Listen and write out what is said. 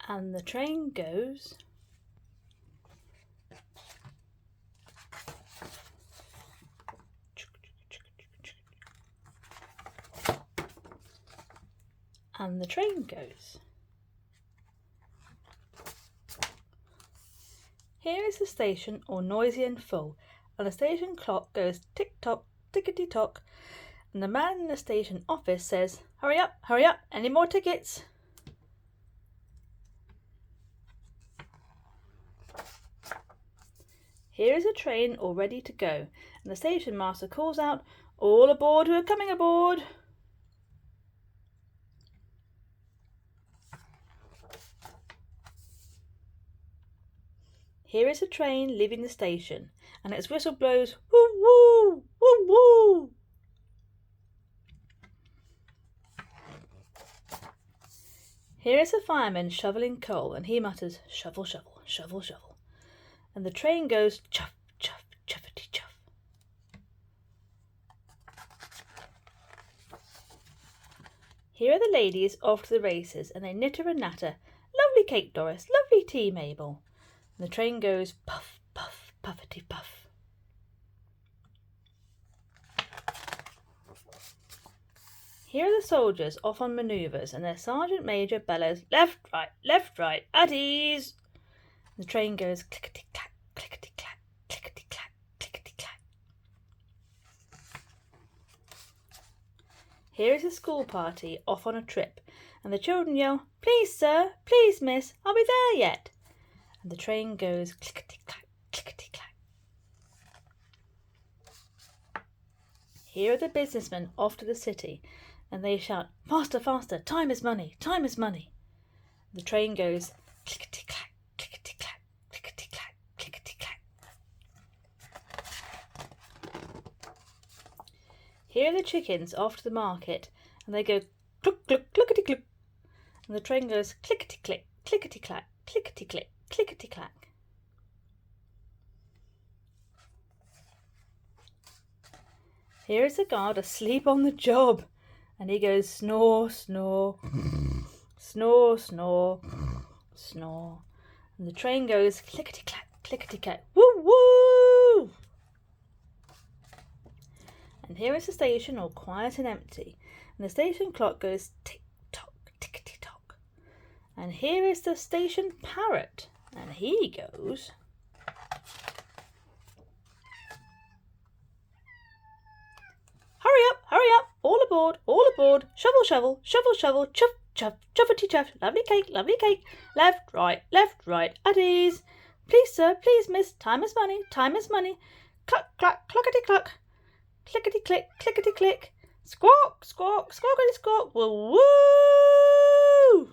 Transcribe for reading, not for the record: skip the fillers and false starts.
And the train goes. And the train goes. Here is the station, all noisy and full, and the station clock goes tick-tock, tickety-tock, and the man in the station office says, hurry up, any more tickets? Here is a train all ready to go, and the station master calls out, all aboard who are coming aboard. Here is a train leaving the station, and its whistle blows, woo woo, woo woo. Here is a fireman shoveling coal, and he mutters, shovel, shovel, shovel, shovel. And the train goes chuff, chuff, chuffety chuff. Here are the ladies off to the races, and they knitter and natter. Lovely cake, Doris, lovely tea, Mabel. And the train goes puff, puff, puffety puff. Here are the soldiers off on manoeuvres, and their sergeant major bellows, left, right, at ease. And the train goes clickety-clack, clickety-clack, clickety-clack, clickety-clack. Here is a school party off on a trip, and the children yell, please, sir, please, miss, are we there yet? And the train goes clickety-clack, clickety-clack. Here are the businessmen off to the city, and they shout, faster, faster, time is money, time is money. The train goes clickety-clack, clickety-clack, clickety-clack, clickety-clack. Here are the chickens off to the market, and they go cluck, cluck, cluckety-cluck. And the train goes clickety-click, clickety-clack, clickety-click, clickety-clack. Here is a guard asleep on the job, and he goes snore, snore, snore, snore, snore. And the train goes clickety-clack, clickety-clack, woo woo! And here is the station all quiet and empty, and the station clock goes tick-tock, tickety-tock. And here is the station parrot, and he goes... hurry up, all aboard, shovel, shovel, shovel, shovel, chuff, chuff, chuffety chuff, lovely cake, left, right, at ease. Please, sir, please, miss, time is money, cluck, cluck, cluckety cluck, clickety click, clickety click, squawk, squawk, squawkety squawk, woo woo!